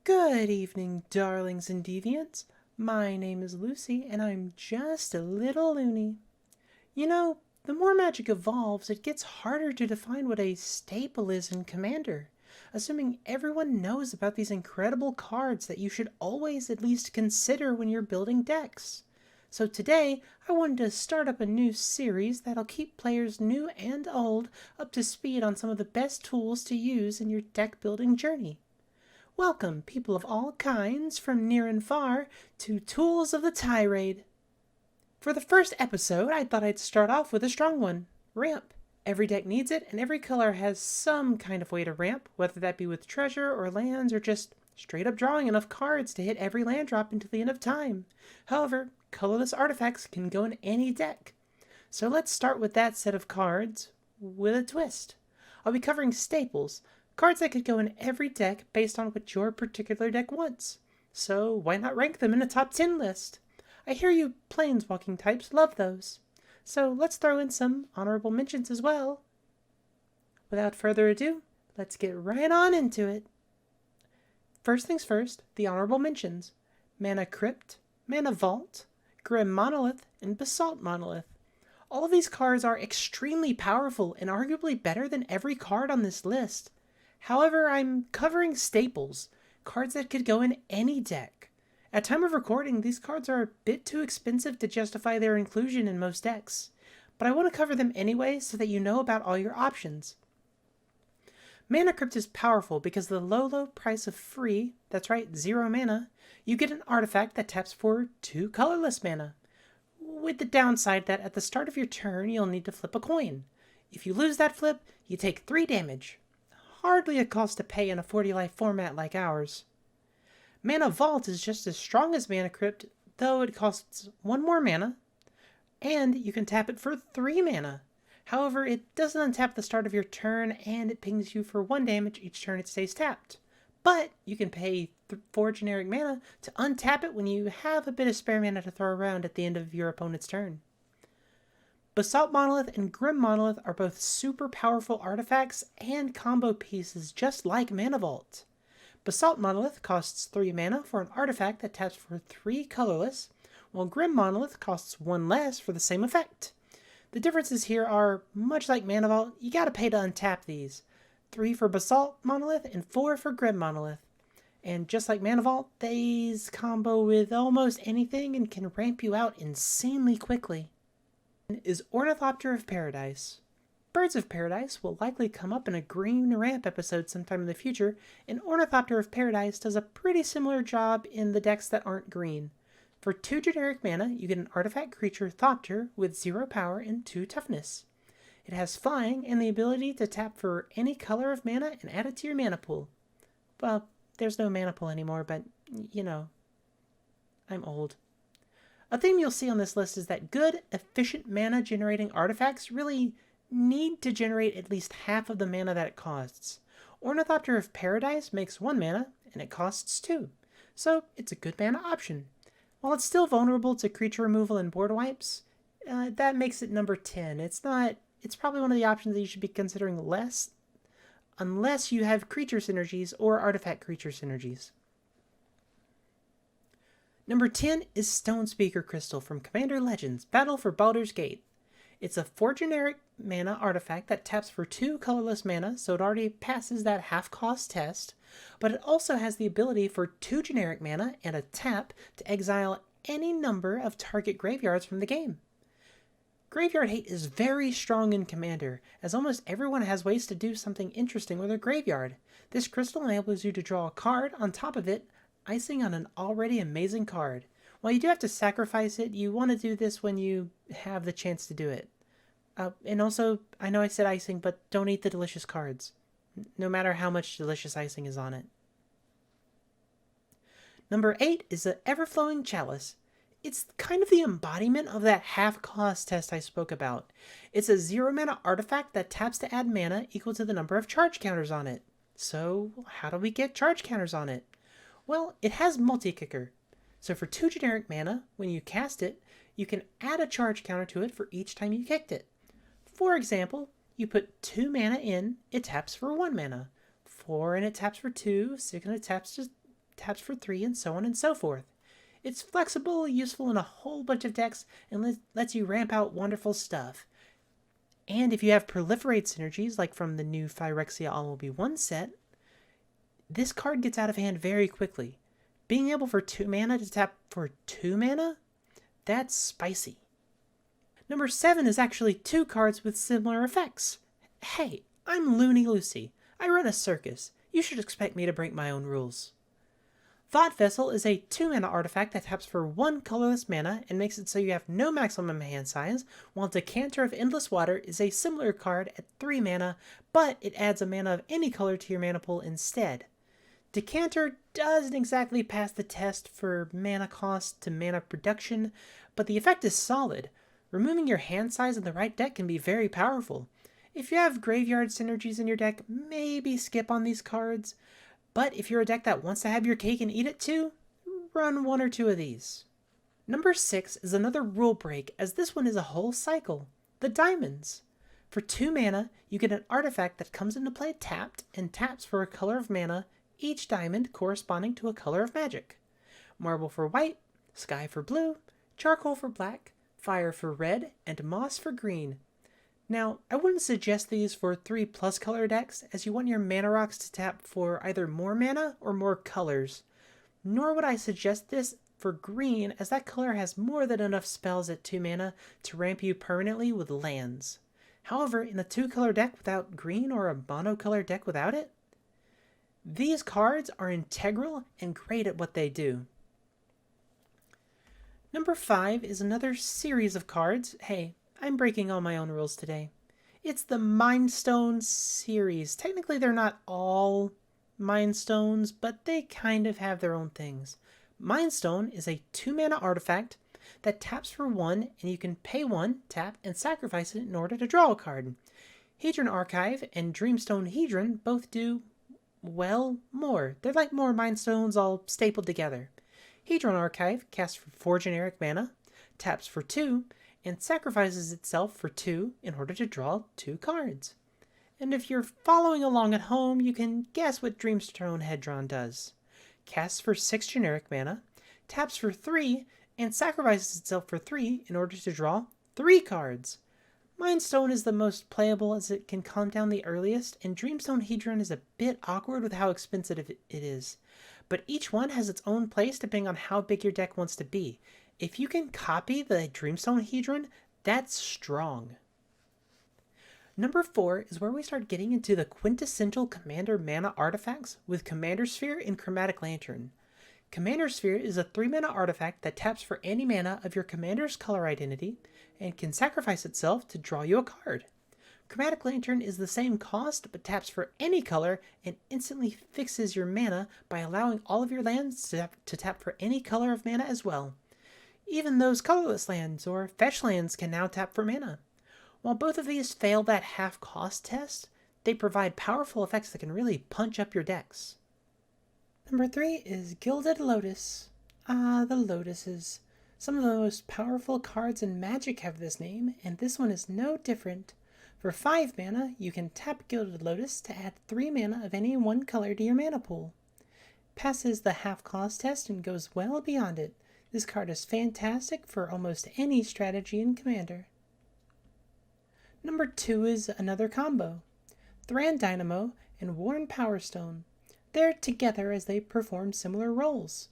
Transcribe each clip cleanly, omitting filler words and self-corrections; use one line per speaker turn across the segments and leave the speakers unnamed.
Good evening, darlings and deviants. My name is Lucy, and I'm just a little loony. You know, the more Magic evolves, it gets harder to define what a staple is in Commander, assuming everyone knows about these incredible cards that you should always at least consider when you're building decks. So today, I wanted to start up a new series that'll keep players new and old up to speed on some of the best tools to use in your deck building journey. Welcome, people of all kinds, from near and far, to Tools of the Tirade. For the first episode, I thought I'd start off with a strong one, Ramp. Every deck needs it, and every color has some kind of way to ramp, whether that be with treasure or lands or just straight up drawing enough cards to hit every land drop until the end of time. However, colorless artifacts can go in any deck. So let's start with that set of cards with a twist. I'll be covering staples, cards that could go in every deck based on what your particular deck wants. So why not rank them in a top 10 list? I hear you planeswalking types love those. So let's throw in some honorable mentions as well. Without further ado, let's get right on into it. First things first, the honorable mentions. Mana Crypt, Mana Vault, Grim Monolith, and Basalt Monolith. All of these cards are extremely powerful and arguably better than every card on this list. However, I'm covering staples, cards that could go in any deck. At time of recording, these cards are a bit too expensive to justify their inclusion in most decks, but I want to cover them anyway so that you know about all your options. Mana Crypt is powerful because of the low price of free, that's right, 0 mana, you get an artifact that taps for 2 colorless mana. With the downside that at the start of your turn, you'll need to flip a coin. If you lose that flip, you take 3 damage. Hardly a cost to pay in a 40 life format like ours. Mana Vault is just as strong as Mana Crypt, though it costs 1 more mana, and you can tap it for 3 mana. However, it doesn't untap the start of your turn, and it pings you for 1 damage each turn it stays tapped. But you can pay 4 generic mana to untap it when you have a bit of spare mana to throw around at the end of your opponent's turn. Basalt Monolith and Grim Monolith are both super powerful artifacts and combo pieces just like Mana Vault. Basalt Monolith costs 3 mana for an artifact that taps for 3 colorless, while Grim Monolith costs 1 less for the same effect. The differences here are, much like Mana Vault, you gotta pay to untap these. 3 for Basalt Monolith and 4 for Grim Monolith. And just like Mana Vault, these combo with almost anything and can ramp you out insanely quickly. Is Ornithopter of Paradise. Birds of Paradise will likely come up in a green ramp episode sometime in the future, and Ornithopter of Paradise does a pretty similar job in the decks that aren't green. For 2 generic mana, you get an artifact creature Thopter with 0 power and 2 toughness. It has flying and the ability to tap for any color of mana and add it to your mana pool. Well, there's no mana pool anymore, but, you know, I'm old. A theme you'll see on this list is that good, efficient mana-generating artifacts really need to generate at least half of the mana that it costs. Ornithopter of Paradise makes 1 mana, and it costs 2, so it's a good mana option. While it's still vulnerable to creature removal and board wipes, that makes it number 10. It's probably one of the options that you should be considering less, unless you have creature synergies or artifact creature synergies. Number 10 is Stone Speaker Crystal from Commander Legends, Battle for Baldur's Gate. It's a 4 generic mana artifact that taps for 2 colorless mana, so it already passes that half-cost test, but it also has the ability for 2 generic mana and a tap to exile any number of target graveyards from the game. Graveyard hate is very strong in Commander, as almost everyone has ways to do something interesting with their graveyard. This crystal enables you to draw a card on top of it, icing on an already amazing card. While you do have to sacrifice it, you want to do this when you have the chance to do it. And also, I know I said icing, but don't eat the delicious cards, no matter how much delicious icing is on it. Number 8 is the Everflowing Chalice. It's kind of the embodiment of that half-cost test I spoke about. It's a 0 mana artifact that taps to add mana equal to the number of charge counters on it. So, how do we get charge counters on it? Well, it has multi-kicker. So for 2 generic mana, when you cast it, you can add a charge counter to it for each time you kicked it. For example, you put 2 mana in, it taps for 1 mana. 4 and it taps for 2, 6 and it taps taps for 3, and so on and so forth. It's flexible, useful in a whole bunch of decks, and lets you ramp out wonderful stuff. And if you have proliferate synergies, like from the new Phyrexia All Will Be One set, this card gets out of hand very quickly. Being able for 2 mana to tap for 2 mana? That's spicy. Number 7 is actually 2 cards with similar effects. Hey, I'm Looney Lucy. I run a circus. You should expect me to break my own rules. Thought Vessel is a 2 mana artifact that taps for 1 colorless mana and makes it so you have no maximum hand size, while Decanter of Endless Water is a similar card at 3 mana, but it adds a mana of any color to your mana pool instead. Decanter doesn't exactly pass the test for mana cost to mana production, but the effect is solid. Removing your hand size in the right deck can be very powerful. If you have graveyard synergies in your deck, maybe skip on these cards. But if you're a deck that wants to have your cake and eat it too, run 1 or 2 of these. Number 6 is another rule break, as this one is a whole cycle. The Diamonds. For 2 mana, you get an artifact that comes into play tapped and taps for a color of mana, each diamond corresponding to a color of magic. Marble for white, sky for blue, charcoal for black, fire for red, and moss for green. Now, I wouldn't suggest these for 3+ color decks, as you want your mana rocks to tap for either more mana or more colors. Nor would I suggest this for green, as that color has more than enough spells at 2 mana to ramp you permanently with lands. However, in a 2-color deck without green or a monocolor deck without it, these cards are integral and great at what they do. Number 5 is another series of cards. Hey, I'm breaking all my own rules today. It's the Mind Stone series. Technically, they're not all Mind Stones, but they kind of have their own things. Mind Stone is a 2-mana artifact that taps for 1, and you can pay 1, tap, and sacrifice it in order to draw a card. Hedron Archive and Dreamstone Hedron both do, well, more. They're like more Mind Stones all stapled together. Hedron Archive casts for 4 generic mana, taps for 2, and sacrifices itself for 2 in order to draw 2 cards. And if you're following along at home, you can guess what Dreamstone Hedron does. Casts for 6 generic mana, taps for 3, and sacrifices itself for 3 in order to draw 3 cards. Mind Stone is the most playable as it can calm down the earliest, and Dreamstone Hedron is a bit awkward with how expensive it is. But each one has its own place depending on how big your deck wants to be. If you can copy the Dreamstone Hedron, that's strong. Number 4 is where we start getting into the quintessential Commander mana artifacts with Commander Sphere and Chromatic Lantern. Commander Sphere is a 3-mana artifact that taps for any mana of your commander's color identity and can sacrifice itself to draw you a card. Chromatic Lantern is the same cost, but taps for any color and instantly fixes your mana by allowing all of your lands to tap for any color of mana as well. Even those colorless lands or fetch lands can now tap for mana. While both of these fail that half-cost test, they provide powerful effects that can really punch up your decks. Number 3 is Gilded Lotus. Ah, the Lotuses. Some of the most powerful cards in Magic have this name, and this one is no different. For 5 mana, you can tap Gilded Lotus to add 3 mana of any one color to your mana pool. Passes the half-cost test and goes well beyond it. This card is fantastic for almost any strategy in Commander. Number 2 is another combo. Thran Dynamo and Worn Power Stone. They're together as they perform similar roles.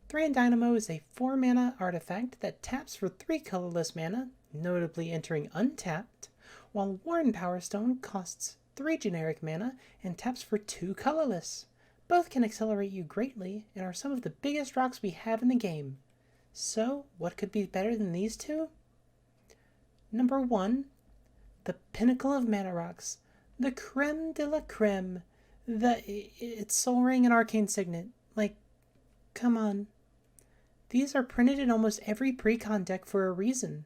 Thran Dynamo is a 4-mana artifact that taps for 3 colorless mana, notably entering untapped, while Worn Power Stone costs 3 generic mana and taps for 2 colorless. Both can accelerate you greatly and are some of the biggest rocks we have in the game. So, what could be better than these two? Number 1, the pinnacle of mana rocks, the creme de la creme. It's Soul Ring and Arcane Signet. Like, come on. These are printed in almost every pre-con deck for a reason.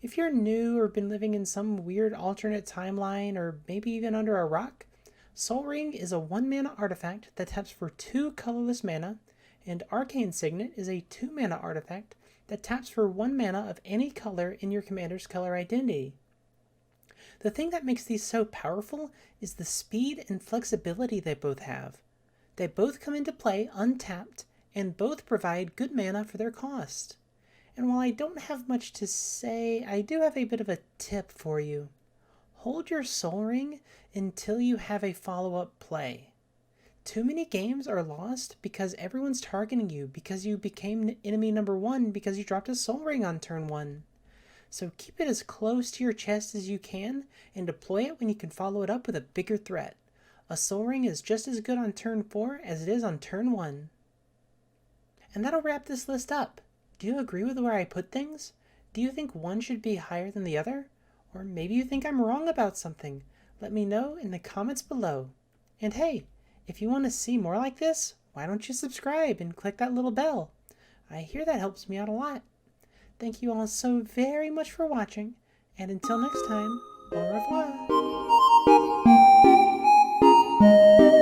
If you're new or been living in some weird alternate timeline or maybe even under a rock, Soul Ring is a 1-mana artifact that taps for 2 colorless mana, and Arcane Signet is a 2-mana artifact that taps for 1 mana of any color in your commander's color identity. The thing that makes these so powerful is the speed and flexibility they both have. They both come into play untapped and both provide good mana for their cost. And while I don't have much to say, I do have a bit of a tip for you. Hold your Soul Ring until you have a follow-up play. Too many games are lost because everyone's targeting you because you became enemy number 1 because you dropped a Soul Ring on turn 1. So keep it as close to your chest as you can and deploy it when you can follow it up with a bigger threat. A Soul Ring is just as good on turn 4 as it is on turn 1. And that'll wrap this list up. Do you agree with where I put things? Do you think one should be higher than the other? Or maybe you think I'm wrong about something. Let me know in the comments below. And hey, if you want to see more like this, why don't you subscribe and click that little bell? I hear that helps me out a lot. Thank you all so very much for watching, and until next time, au revoir.